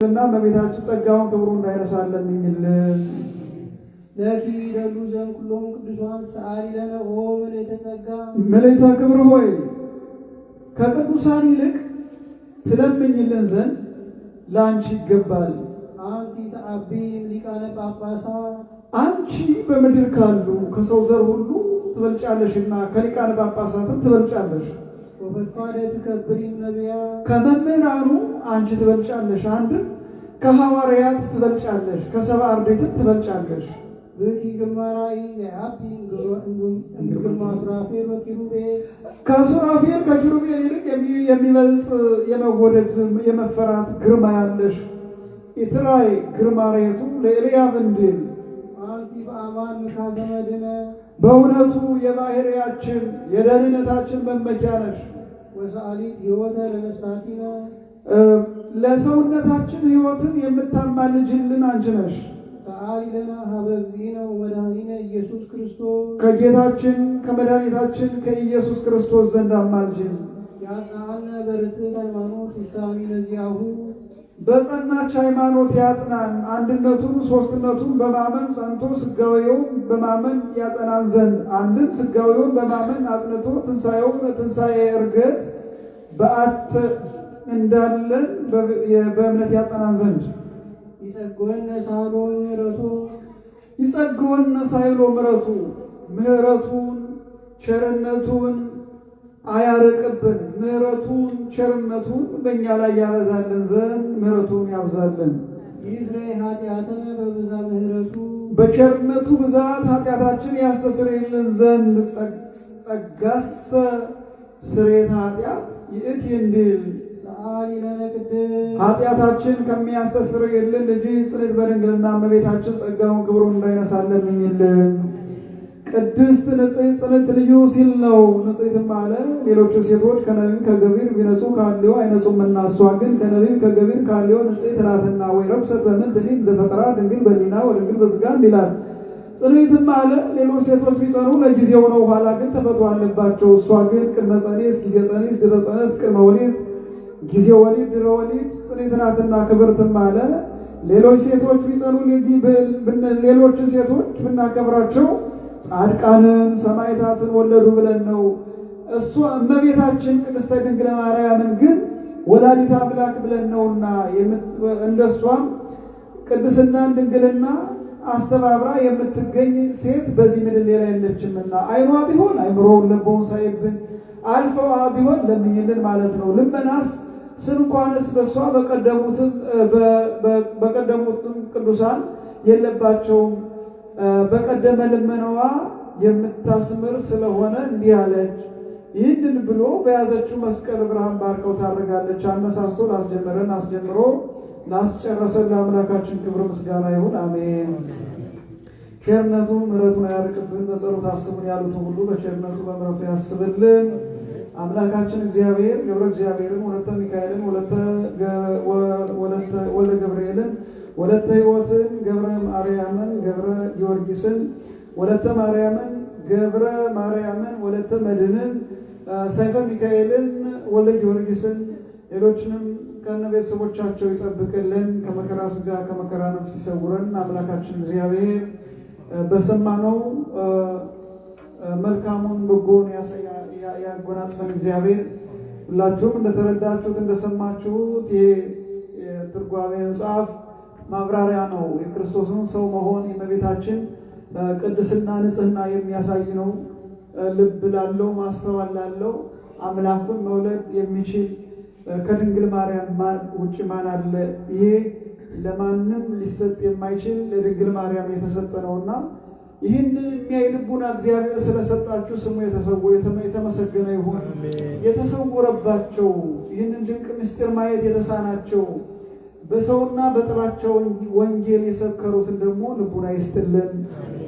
እና በቤታችን ጸጋውን ክብሩን እንዳይረሳለን እንይልን። ለኪ ደሉ ዘንድ ሁሉም ቅዱሳን ሰዓሊ ለነ ኦ ምልዕተ ጸጋ ምልዕተ ክብር ሆይ ከቅዱሳን ይልቅ ትለምኝልን ዘንድ ለአንቺ ይገባል። አንቲ ተአቢ ሊቃነ ጳጳሳት አንቺ በምድር ካሉ ከሰው ዘር ሁሉ ትበልጫለሽና ከሊቃነ ጳጳሳትም ትበልጫለሽ። ወፈድፋደ ትከብሪ ነቢያት ከመምህራኑ አንቺ ትበልጫለሽ። አንድ ከሐዋርያት ትበልጫለሽ፣ ከሰባ አርድእትም ትበልጫለሽ። ብኪ ግርማራይ ያቢ ግርማ ሱራፌል ወኪሩቤል ከሱራፌል ከኪሩቤል ይልቅ የሚበልጥ የመወደድ የመፈራት ግርማ ያለሽ ኢትራይ ግርማሬቱ ለኤልያብ እንዲል አንቲ በአማን ምካዘመድነ በእውነቱ የባህሪያችን የደህንነታችን መመኪያ ነሽ። ወሰዓሊት ሕይወተ ለነፍሳቲነ ለሰውነታችን ሕይወትን የምታማልጅልን አንቺ ነሽ። ሰዓሊ ለነ ሀበ እግዚእነ ወመድኃኒነ ኢየሱስ ክርስቶስ ከጌታችን ከመድኃኒታችን ከኢየሱስ ክርስቶስ ዘንድ አማልጅን። ያጽናነ በርትዕት ሃይማኖት ውስተ አሚነ ዚአሁ በጸናች ሃይማኖት ያጽናን። አንድነቱን ሦስትነቱን በማመን ጸንቶ ሥጋዌውን በማመን ያጸናን ዘንድ አንድን ሥጋዌውን በማመን አጽንቶ ትንሣኤውን ትንሣኤ ዕርገት በአት እንዳለን በእምነት ያጸናን ዘንድ ይጸግወነ ሳህሎ ምሕረቱ ይጸግወነ ሳህሎ ምሕረቱ ምሕረቱን ቸርነቱን አያርቅብን። ምሕረቱን ቸርነቱን በእኛ ላይ ያበዛልን ዘንድ ምሕረቱን ያብዛልን። ይስረይ ኃጢአተነ በብዛ ምሕረቱ በቸርነቱ ብዛት ኃጢአታችን ያስተሰርይልን ዘንድ ጸጋሰ ስርየተ ኃጢአት ይእቲ እንዲል ሰዓሊ ለነ ቅድስት ኃጢአታችን ከሚያስተሰርይልን ልጅ ጽንዕት በድንግልና እመቤታችን ጸጋውን ክብሩን እንዳይነሳለን እንይልን። ቅድስት ንጽሕት ጽንዕት ልዩ ሲል ነው። ንጽሕትም አለ ሌሎቹ ሴቶች ከነቢብ ከገቢር ቢነጹ ከሐልዮ አይነጹምና እሷ ግን ከነቢብ ከገቢር ከሐልዮ ንጽሕት ናትና። ወይ ረኩሰት በምንትኒ ዘፈጠራ ድንግል በሊና ወድንግል በሥጋ እንዲላል። ጽንዕትም አለ ሌሎች ሴቶች ቢጸኑ ለጊዜው ነው፣ ኋላ ግን ተፈጥሮ አለባቸው። እሷ ግን ቅድመ ጸኒስ፣ ጊዜ ጸኒስ፣ ድረ ጸነስ፣ ቅድመ ወሊድ፣ ጊዜ ወሊድ፣ ድረ ወሊድ ጽንዕት ናትና። ክብርትም አለ ሌሎች ሴቶች ቢጸኑ ሌሎችን ሴቶች ብናከብራቸው ጻድቃንን ሰማዕታትን ወለዱ ብለን ነው። እሷ እመቤታችን ቅድስተ ድንግል ማርያምን ግን ወላዲተ አምላክ ብለን ነውና እንደሷም ቅድስናን ድንግልና አስተባብራ የምትገኝ ሴት በዚህ ምድር ሌላ የለችምና አይኗ ቢሆን አይምሮውን ልቦውን ሳይብን አልፈዋ ቢሆን ለምኝልን ማለት ነው። ልመናስ ስንኳንስ በሷ በቀደሙትም ቅዱሳን የለባቸውም። በቀደመ ልመናዋ የምታስምር ስለሆነ እንዲህ አለች። ይህንን ብሎ በያዘችው መስቀል ብርሃን ባርከው ታደርጋለች። አነሳስቶ ላስጀመረን አስጀምሮ ላስጨረሰን ለአምላካችን ክብር ምስጋና ይሁን፣ አሜን። ቸርነቱ ምሕረቱን አያርቅብን። በጸሎት አስቡን ያሉትን ሁሉ በቸርነቱ በምሕረቱ ያስብልን። አምላካችን እግዚአብሔር ገብረ እግዚአብሔርን ወለተ ሚካኤልን ወለተ ገብርኤልን ወለተ ሕይወትን ገብረ ማርያምን ገብረ ጊዮርጊስን ወለተ ማርያምን ገብረ ማርያምን ወለተ መድንን ሰይፈ ሚካኤልን ወለተ ጊዮርጊስን ሌሎችንም ከነ ቤተሰቦቻቸው ይጠብቅልን። ከመከራ ሥጋ ከመከራ ነፍስ ይሰውረን። አምላካችን እግዚአብሔር በሰማነው መልካሙን በጎን ያጎናጽፈን። እግዚአብሔር ሁላችሁም እንደተረዳችሁት እንደሰማችሁት የትርጓሜ መጽሐፍ ማብራሪያ ነው። የክርስቶስን ሰው መሆን የእመቤታችን ቅድስና ንጽሕና የሚያሳይ ነው። ልብ ላለው ማስተዋል ላለው አምላኩን መውለድ የሚችል ከድንግል ማርያም ውጭ ማን አለ? ይሄ ለማንም ሊሰጥ የማይችል ለድንግል ማርያም የተሰጠ ነውና ይህንን የሚያይ ልቡና እግዚአብሔር ስለሰጣችሁ ስሙ የተመሰገነ ይሁን። የተሰወረባቸው ይህንን ድንቅ ምስጢር ማየት የተሳናቸው በሰውና በጥላቸው ወንጌል የሰከሩትን ደግሞ ልቡና ይስጥልን።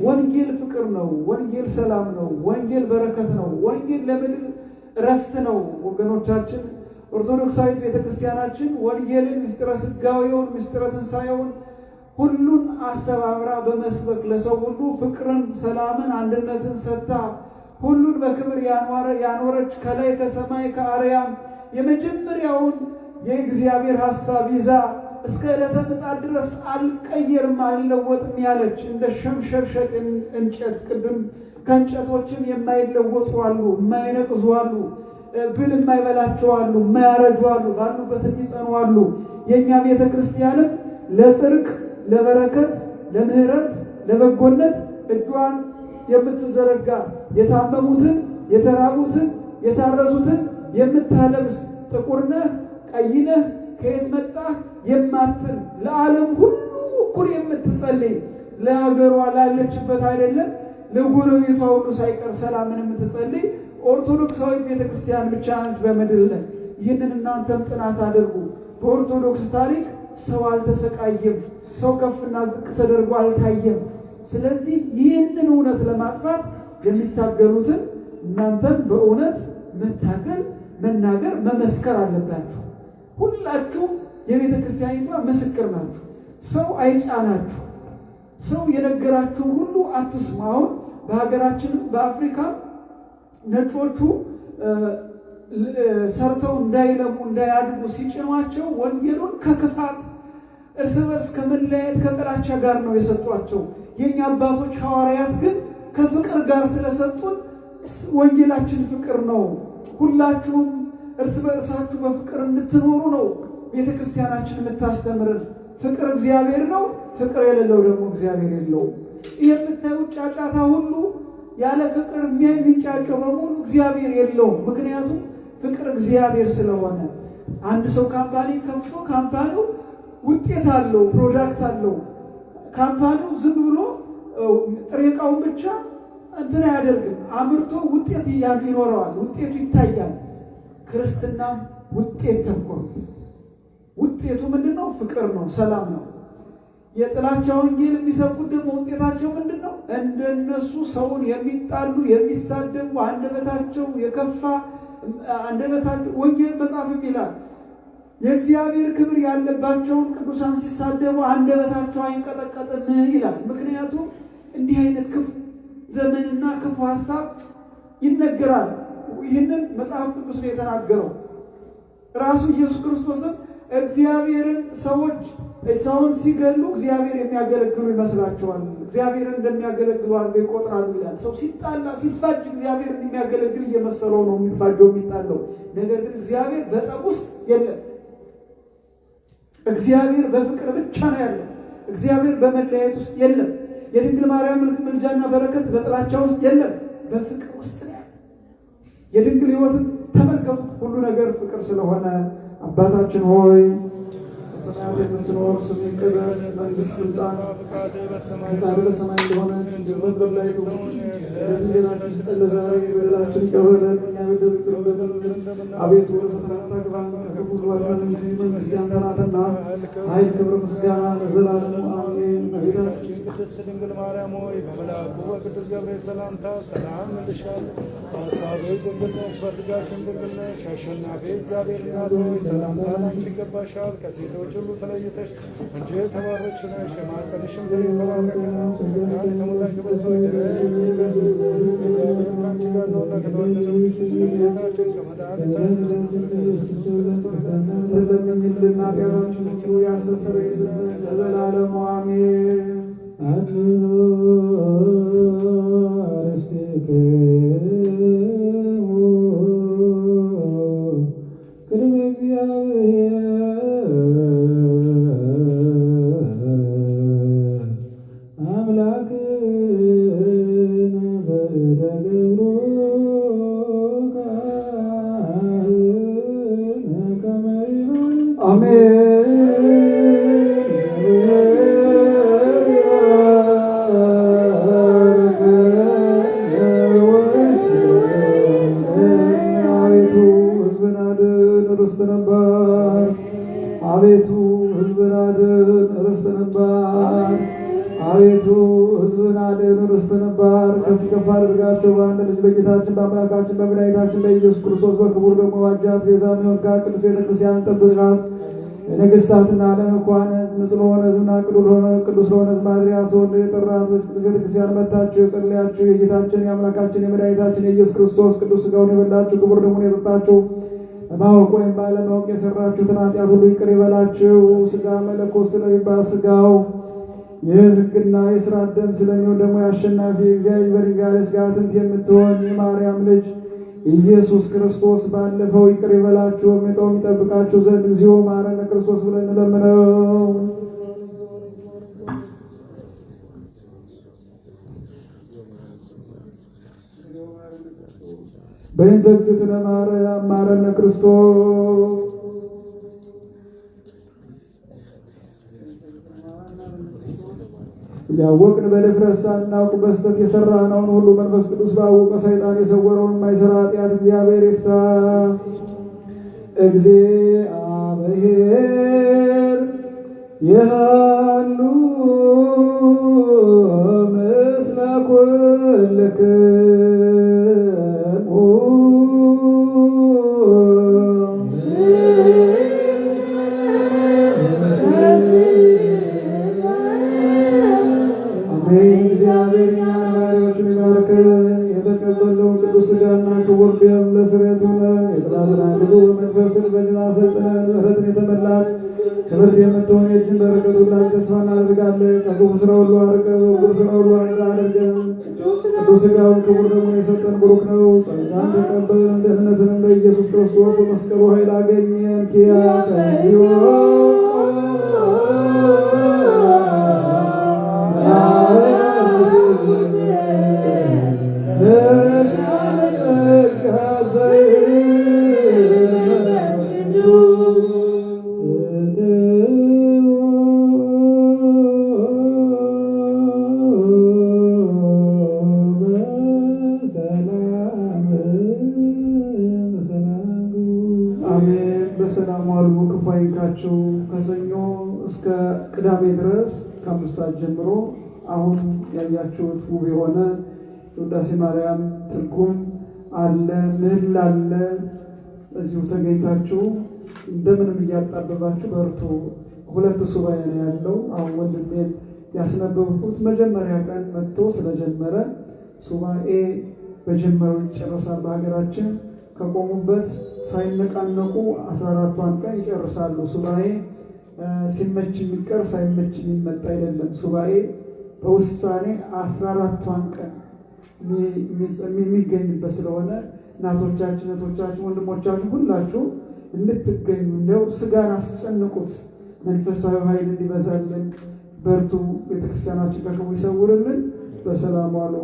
ወንጌል ፍቅር ነው። ወንጌል ሰላም ነው። ወንጌል በረከት ነው። ወንጌል ለምድር እረፍት ነው። ወገኖቻችን ኦርቶዶክሳዊት ቤተክርስቲያናችን ወንጌልን ምስጢረ ሥጋዌውን ምስጢረ ትንሣኤውን ሁሉን አስተባብራ በመስበክ ለሰው ሁሉ ፍቅርን፣ ሰላምን፣ አንድነትን ሰጥታ ሁሉን በክብር ያኖረች ከላይ ከሰማይ ከአርያም የመጀመሪያውን የእግዚአብሔር ሐሳብ ይዛ እስከ ዕለተ ምጽአት ድረስ አልቀየርም አልለወጥም ያለች እንደ ሸምሸርሸጥ እንጨት ቅድም ከእንጨቶችም የማይለወጡ አሉ፣ የማይነቅዙ አሉ፣ ብል የማይበላቸው አሉ፣ የማያረጁ አሉ፣ ባሉበት የሚጸኑ አሉ። የእኛ ቤተ ክርስቲያንም ለጽድቅ፣ ለበረከት፣ ለምህረት፣ ለበጎነት እጇን የምትዘረጋ የታመሙትን፣ የተራቡትን፣ የታረዙትን የምታለብስ ጥቁር ነህ ቀይ ነህ ከየት መጣህ የማትል ለዓለም ሁሉ እኩል የምትጸልይ ለሀገሯ ላለችበት አይደለም ለጎረቤቷ ሁሉ ሳይቀር ሰላምን የምትጸልይ ኦርቶዶክሳዊ ቤተክርስቲያን ብቻ ነች በምድር ላይ። ይህንን እናንተም ጥናት አድርጉ። በኦርቶዶክስ ታሪክ ሰው አልተሰቃየም፣ ሰው ከፍና ዝቅ ተደርጎ አልታየም። ስለዚህ ይህንን እውነት ለማጥፋት የሚታገሉትን እናንተም በእውነት መታገል፣ መናገር፣ መመስከር አለባችሁ። ሁላችሁ የቤተ ክርስቲያኒቷ ምስክር ናችሁ። ሰው አይጫናችሁ። ሰው የነገራችሁ ሁሉ አትስሙ። አሁን በሀገራችን በአፍሪካ ነጮቹ ሰርተው እንዳይለሙ እንዳያድጉ ሲጭኗቸው ወንጌሉን ከክፋት እርስ በርስ ከመለያየት ከጥላቻ ጋር ነው የሰጧቸው። የኛ አባቶች ሐዋርያት ግን ከፍቅር ጋር ስለሰጡን ወንጌላችን ፍቅር ነው። ሁላችሁም እርስ በርሳችሁ በፍቅር እንድትኖሩ ነው ቤተክርስቲያናችን የምታስተምረን። ፍቅር እግዚአብሔር ነው። ፍቅር የሌለው ደግሞ እግዚአብሔር የለውም። የምታዩት ጫጫታ ሁሉ ያለ ፍቅር የሚንጫጨው በሙሉ እግዚአብሔር የለውም። ምክንያቱም ፍቅር እግዚአብሔር ስለሆነ አንድ ሰው ካምፓኒ ከፍቶ ካምፓኒው ውጤት አለው፣ ፕሮዳክት አለው። ካምፓኒው ዝም ብሎ ጥሬ ዕቃውን ብቻ እንትን አያደርግም። አምርቶ ውጤት ይኖረዋል፣ ውጤቱ ይታያል። ክርስትናም ውጤት ተኮር። ውጤቱ ምንድነው? ፍቅር ነው፣ ሰላም ነው። የጥላቻ ወንጌል የሚሰብኩት ደግሞ ውጤታቸው ምንድነው? እንደነሱ ሰውን የሚጣሉ የሚሳደቡ አንደበታቸው የከፋ አንደበታቸው ወንጌል መጽሐፍ ይላል የእግዚአብሔር ክብር ያለባቸውን ቅዱሳን ሲሳደቡ አንደበታቸው አይንቀጠቀጥም ይላል። ምክንያቱም እንዲህ አይነት ክፉ ዘመንና ክፉ ሐሳብ ይነገራል። ይህንን መጽሐፍ ቅዱስ ነው የተናገረው። ራሱ ኢየሱስ ክርስቶስም እግዚአብሔርን ሰውን ሲገሉ እግዚአብሔር የሚያገለግሉ ይመስላቸዋል፣ እግዚአብሔርን እንደሚያገለግሉ አድርገው ይቆጥራሉ ይላል። ሰው ሲጣላ ሲፋጅ እግዚአብሔርን የሚያገለግል እየመሰለው ነው የሚፋጀው የሚጣለው። ነገር ግን እግዚአብሔር በጠብ ውስጥ የለም። እግዚአብሔር በፍቅር ብቻ ነው ያለው። እግዚአብሔር በመለያየት ውስጥ የለም። የድንግል ማርያም ምልጃና በረከት በጥላቻ ውስጥ የለም፣ በፍቅር ውስጥ ነው ያለው። የድንግል ሕይወትን ተመልከቱት። ሁሉ ነገር ፍቅር ስለሆነ አባታችን ሆይ በሰማያት የምትኖር ስምህ ይቀደስ፣ መንግሥትህ ትምጣ፣ ፈቃድህ በሰማይ እንደሆነች እንዲሁ በምድር ላይ ትሁን። እንጀራችንን ስጠን ዛሬ፣ በደላችንን ይቅር በለን እኛ የበደሉንን አቤቱ፣ ወደ ፈተና አታግባን ከክፉ አድነን እንጂ መንግሥት ያንተ ናትና፣ ኃይል፣ ክብር፣ ምስጋና ለዘላለሙ አሜን። እመቤታችን ቅድስት ድንግል ማርያም ሆይ በመልአኩ በቅዱስ ገብርኤል ሰላምታ ሰላም እልሻለሁ። በሐሳብሽ ድንግል ነሽ፣ በሥጋሽም ድንግል ነሽ። አሸናፊ እግዚአብሔር እናት ሆይ ሰላምታ ላንቺ ይገባሻል። ከሴቶች ሁሉ ተለይተሽ አንቺ የተባረክሽ ነሽ፣ የማኅፀንሽም ፍሬ የተባረከ ነው። ጸጋን የተሞላሽ ቅድስት ሆይ ደስ ይበልሽ፣ እግዚአብሔር ከአንቺ ጋር ነውና ከተወደደው ልጅሽ ከጌታችን ከመድኃኒታችን ለምኝልን ኃጢአታችንን ሁሉ ያስተሰርይልን ለዘላለሙ አሜን። አድኅኖ አርሥቲክሙ ቅድመ እግዚአብሔር አምላክነ በደገብሮ ከመ ይሁን አሜን። አቤቱ ሕዝብን አድን ርስትህን ባርክ። አቤቱ ሕዝብን አድን ርስትህን ባርክ። ከፍ ከፍ አድርጋቸው በአንድ ልጅ በጌታችን በአምላካችን በመድኃኒታችን በኢየሱስ ክርስቶስ በክቡር ደግሞ ዋጃት ቤዛ የሚሆንካት ቅዱስ ቤተክርስቲያን ጠብቃት። የነገሥታትና ለመኳንንት ንጹሕ ለሆነ ሕዝብና ቅዱስ ለሆነ ሕዝብ ማደሪያ ተወልደ የጠራት ቅዱስ ቤተክርስቲያን መጥታችሁ የጸለያችሁ የጌታችን የአምላካችን የመድኃኒታችን የኢየሱስ ክርስቶስ ቅዱስ ሥጋውን የበላችሁ ክቡር ደሙን የጠጣችሁ በማወቅ ወይም ባለማወቅ የሰራችሁትን ኃጢአት ሁሉ ይቅር ይበላችሁ። ሥጋ መለኮት ስለሚባል ሥጋው የሕግና የሥርዓት ደም ስለሚሆን ደግሞ የአሸናፊ እግዚአብሔር በድንጋሌ ሥጋ አጥንት የምትሆን የማርያም ልጅ ኢየሱስ ክርስቶስ ባለፈው ይቅር ይበላችሁ የሚጠውም ይጠብቃችሁ ዘንድ እግዚኦ መሐረነ ክርስቶስ ብለን እንለምነው። በእንተ እግዝእትነ ማርያም መሐረነ ክርስቶስ ያወቅን በድፍረት ሳናውቅ በስተት የሰራነውን ሁሉ መንፈስ ቅዱስ ባወቀ ሰይጣን የሰወረውን የማይሰራ ኃጢአት እግዚአብሔር ይፍታ። እግዚአብሔር ይሃሉ ምስለ ኩልክሙ የተቀበለውን ቅዱስ ሥጋና ክቡር ደም ለስርየት ሆነን የጥላትን አድጎ መንፈስን በድል አሰልጥነን ምሕረትን የተመላን ክብርት የምትሆን የእጅን በረከት ሁላችን ተስፋ እናደርጋለን። ከክፉ ሥራ ሁሉ አርቀን በጎ ሥራ ሁሉ አድርገን ቅዱስ ሥጋውን ክቡር ደግሞ የሰጠን ቡሩክ ነው። ጸጋን ተቀበልን ደህንነትንም በኢየሱስ ክርስቶስ በመስቀሉ ኃይል አገኘን። ኪያከ እግዚኦ በሰላም ዋሉ። ክፉ አይንካችሁ። ከሰኞ እስከ ቅዳሜ ድረስ ከ5 ሰዓት ጀምሮ አሁን ያያችሁት ውብ የሆነ የውዳሴ ማርያም ትርጉም አለ፣ ምህላ አለ። እዚሁ ተገኝታችሁ እንደምንም እያጣበባችሁ በርቱ። 2 ሱባኤ ነው ያለው። አሁን ወንድሜን ያስነበብኩት መጀመሪያ ቀን መጥቶ ስለጀመረ ሱባኤ በጀመረው ይጨርሳል። በሀገራችን ከቆሙበት ሳይነቃነቁ 14ቷን ቀን ይጨርሳሉ። ሱባኤ ሲመች የሚቀር ሳይመች የሚመጣ አይደለም። ሱባኤ በውሳኔ 14ቷን ቀን የሚገኝበት ስለሆነ እናቶቻችን፣ እህቶቻችን፣ ወንድሞቻችን ሁላችሁ እንድትገኙ እንደው ሥጋን አስጨንቁት፣ መንፈሳዊ ኃይል እንዲበዛልን በርቱ። ቤተክርስቲያናችን ከክፉ ይሰውርልን። በሰላም ዋሉ።